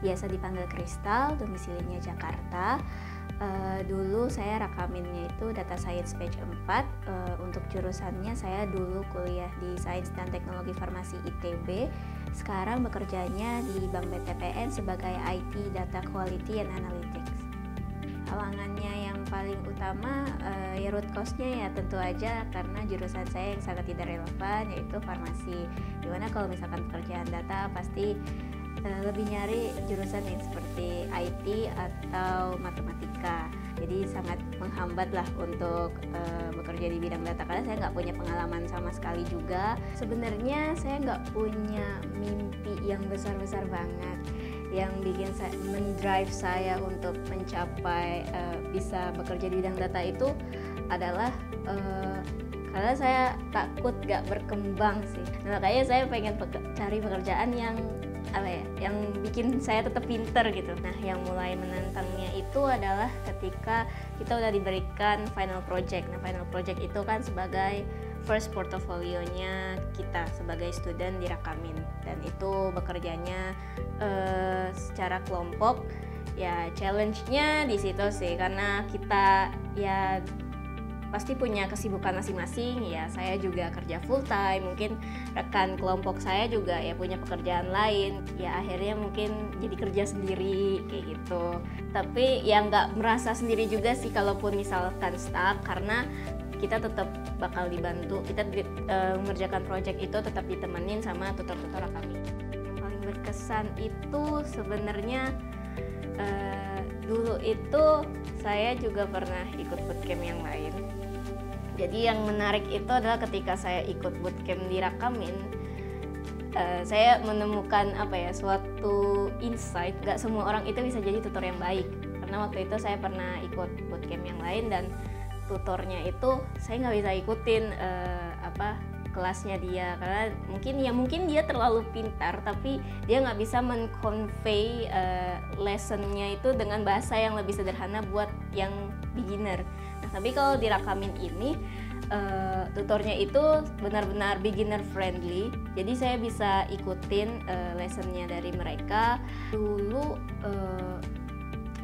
biasa dipanggil Kristal, domisilinya Jakarta. Dulu saya rakaminnya itu Data Science Batch 4. Untuk jurusannya saya dulu kuliah di Sains dan Teknologi Farmasi ITB. Sekarang bekerjanya di Bank BTPN sebagai IT Data Quality and Analytics. Halangannya yang paling utama ya root cause-nya ya tentu aja karena jurusan saya yang sangat tidak relevan, yaitu farmasi. Dimana kalau misalkan pekerjaan data pasti lebih nyari jurusan yang seperti IT atau matematika. Jadi sangat menghambat lah untuk bekerja di bidang data karena saya nggak punya pengalaman sama sekali juga. Sebenarnya saya nggak punya mimpi yang besar-besar banget yang bikin saya mendrive saya untuk mencapai bisa bekerja di bidang data itu adalah karena saya takut gak berkembang sih. Nah, makanya saya pengen cari pekerjaan yang yang bikin saya tetap pinter gitu. Nah, yang mulai menantangnya itu adalah ketika kita udah diberikan final project. Nah, final project itu kan sebagai first portofolionya kita sebagai student di Rakamin, dan itu bekerjanya secara kelompok. Ya challenge-nya di situ sih, karena kita ya pasti punya kesibukan masing-masing. Ya saya juga kerja full time, mungkin rekan kelompok saya juga ya punya pekerjaan lain. Ya akhirnya mungkin jadi kerja sendiri kayak gitu. Tapi ya nggak merasa sendiri juga sih kalaupun misalkan stuck, karena kita tetap bakal dibantu. Kita mengerjakan project itu tetap ditemenin sama tutor-tutor kami. Yang paling berkesan itu sebenarnya dulu itu saya juga pernah ikut bootcamp yang lain. Jadi yang menarik itu adalah ketika saya ikut bootcamp di Rakamin, saya menemukan suatu insight. Gak semua orang itu bisa jadi tutor yang baik. Karena waktu itu saya pernah ikut bootcamp yang lain dan tutornya itu saya nggak bisa ikutin kelasnya dia, karena mungkin dia terlalu pintar tapi dia nggak bisa men-convey lessonnya itu dengan bahasa yang lebih sederhana buat yang beginner. Nah, tapi kalau di Rakamin ini tutornya itu benar-benar beginner friendly, jadi saya bisa ikutin lessonnya dari mereka. Dulu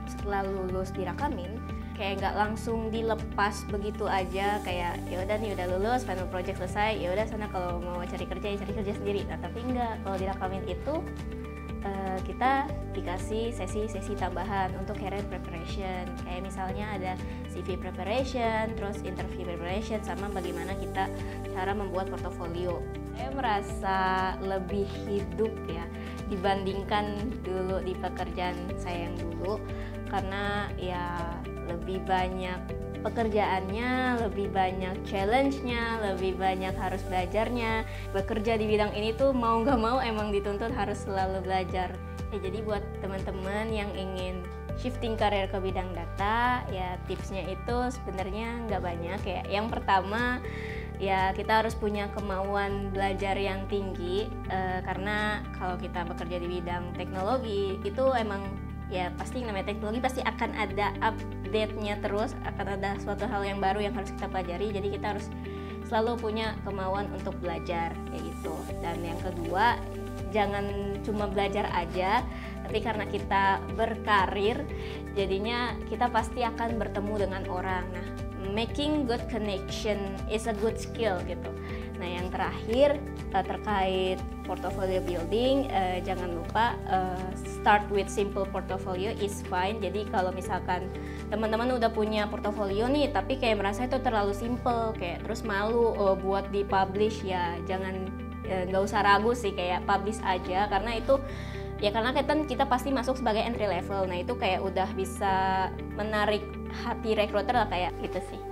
setelah lulus di Rakamin kayak nggak langsung dilepas begitu aja, kayak ya udah nih udah lulus, final project selesai, ya udah sana kalau mau cari kerja ya cari kerja sendiri. Nah, tapi enggak, kalau di Rakamin itu kita dikasih sesi-sesi tambahan untuk career preparation, kayak misalnya ada CV preparation, terus interview preparation, sama bagaimana kita cara membuat portofolio. Saya merasa lebih hidup ya dibandingkan dulu di pekerjaan saya yang dulu, karena ya lebih banyak pekerjaannya, lebih banyak challenge-nya, lebih banyak harus belajarnya. Bekerja di bidang ini tuh mau nggak mau emang dituntut harus selalu belajar. Ya, jadi buat teman-teman yang ingin shifting karir ke bidang data, ya tipsnya itu sebenarnya nggak banyak. Ya, yang pertama ya kita harus punya kemauan belajar yang tinggi, karena kalau kita bekerja di bidang teknologi itu emang ya pasti namanya teknologi pasti akan ada update-nya terus, akan ada suatu hal yang baru yang harus kita pelajari. Jadi kita harus selalu punya kemauan untuk belajar kayak gitu. Dan yang kedua, jangan cuma belajar aja, tapi karena kita berkarir jadinya kita pasti akan bertemu dengan orang. Nah, making good connection is a good skill gitu. Nah, yang terakhir terkait portfolio building, jangan lupa start with simple portfolio is fine. Jadi kalau misalkan teman-teman udah punya portfolio nih tapi kayak merasa itu terlalu simple, kayak terus malu buat di-publish, ya jangan, nggak usah ragu sih, kayak publish aja, karena itu ya karena kita pasti masuk sebagai entry level. Nah, itu kayak udah bisa menarik hati recruiter lah, kayak gitu sih.